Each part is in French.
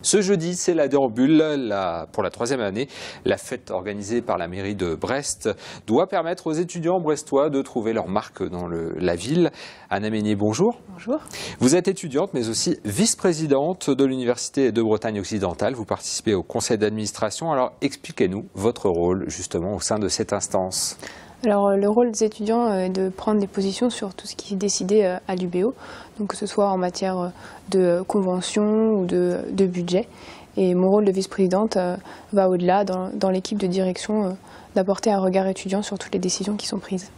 Ce jeudi, c'est la déambule. Pour la 3e année, la fête organisée par la mairie de Brest doit permettre aux étudiants brestois de trouver leur marque dans la ville. Anna Meignier, bonjour. Bonjour. Vous êtes étudiante, mais aussi vice-présidente de l'Université de Bretagne occidentale. Vous participez au conseil d'administration. Alors, expliquez-nous votre rôle, justement, au sein de cette instance. Alors, le rôle des étudiants est de prendre des positions sur tout ce qui est décidé à l'UBO, donc que ce soit en matière de convention ou de budget. Et mon rôle de vice-présidente va au-delà, dans l'équipe de direction, d'apporter un regard étudiant sur toutes les décisions qui sont prises.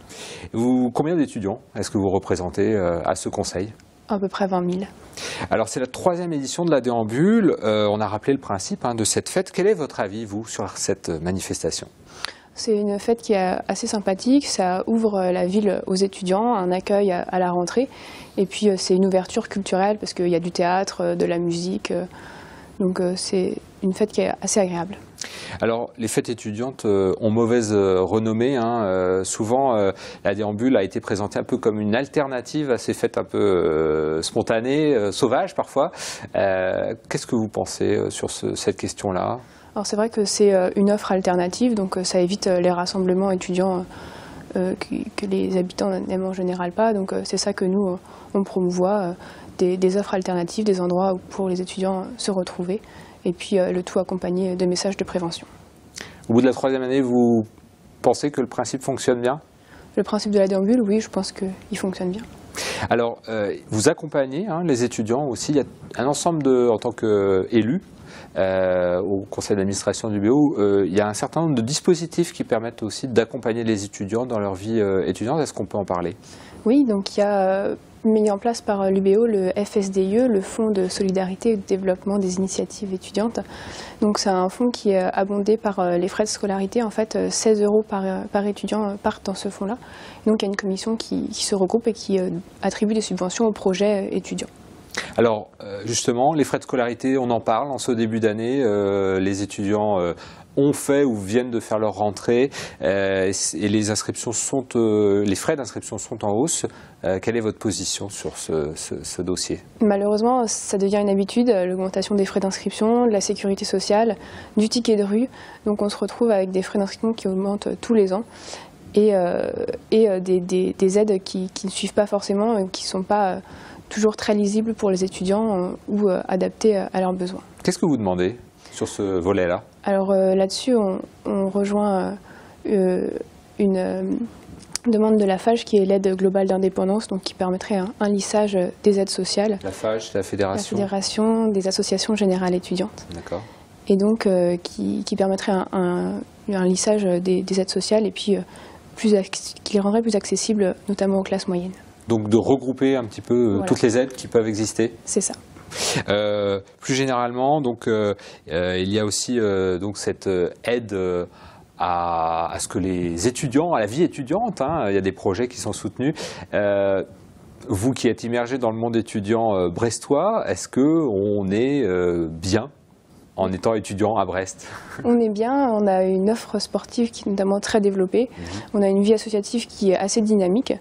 Combien d'étudiants est-ce que vous représentez à ce conseil ? À peu près 20 000. Alors c'est la 3e édition de la déambule. On a rappelé le principe de cette fête. Quel est votre avis, vous, sur cette manifestation ? C'est une fête qui est assez sympathique, ça ouvre la ville aux étudiants, un accueil à la rentrée. Et puis c'est une ouverture culturelle parce qu'il y a du théâtre, de la musique. Donc c'est une fête qui est assez agréable. Alors, les fêtes étudiantes ont mauvaise renommée. Souvent, la déambule a été présentée un peu comme une alternative à ces fêtes un peu spontanées, sauvages parfois. Qu'est-ce que vous pensez sur cette question-là ? Alors, c'est vrai que c'est une offre alternative, donc ça évite les rassemblements étudiants que les habitants n'aiment en général pas. Donc c'est ça que nous, on promouvoit, des offres alternatives, des endroits pour les étudiants se retrouver. Et puis le tout accompagné de messages de prévention. Au bout de la 3e année, vous pensez que le principe fonctionne bien ? Le principe de la déambule, oui, je pense qu'il fonctionne bien. Alors, vous accompagnez les étudiants aussi. Il y a un ensemble en tant qu'élus, au conseil d'administration du BO, il y a un certain nombre de dispositifs qui permettent aussi d'accompagner les étudiants dans leur vie étudiante. Est-ce qu'on peut en parler ? Oui, donc il y a mis en place par l'UBO le FSDIE, le Fonds de solidarité et de développement des initiatives étudiantes. Donc c'est un fonds qui est abondé par les frais de scolarité. En fait, 16 € par étudiant partent dans ce fonds-là. Donc il y a une commission qui se regroupe et qui attribue des subventions aux projets étudiants. Alors justement, les frais de scolarité, on en parle en ce début d'année. Les étudiants ont fait ou viennent de faire leur rentrée et les frais d'inscription sont en hausse. Quelle est votre position sur ce dossier ? Malheureusement, ça devient une habitude, l'augmentation des frais d'inscription, de la sécurité sociale, du ticket de rue. Donc on se retrouve avec des frais d'inscription qui augmentent tous les ans et des aides qui ne suivent pas forcément, qui ne sont pas toujours très lisibles pour les étudiants ou adaptées à leurs besoins. Qu'est-ce que vous demandez sur ce volet-là ? Alors là-dessus, on rejoint une demande de la FAGE qui est l'aide globale d'indépendance, donc qui permettrait un lissage des aides sociales. La FAGE, c'est la fédération ? La fédération des associations générales étudiantes. D'accord. Et donc qui permettrait un lissage des aides sociales et puis qui les rendrait plus accessibles, notamment aux classes moyennes. Donc de regrouper un petit peu voilà, toutes les aides qui peuvent exister ? C'est ça. Plus généralement, donc, il y a aussi donc cette aide à ce que les étudiants, à la vie étudiante, il y a des projets qui sont soutenus. Vous qui êtes immergé dans le monde étudiant brestois, est-ce qu'on est bien en étant étudiant à Brest ? On est bien, on a une offre sportive qui est notamment très développée, on a une vie associative qui est assez dynamique.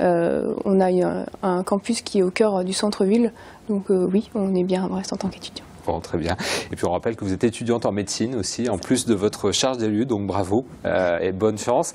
On a un campus qui est au cœur du centre-ville, donc oui, on est bien à Brest en tant qu'étudiant. Bon, très bien. Et puis on rappelle que vous êtes étudiante en médecine aussi, en plus de votre charge d'élu, donc bravo et bonne chance.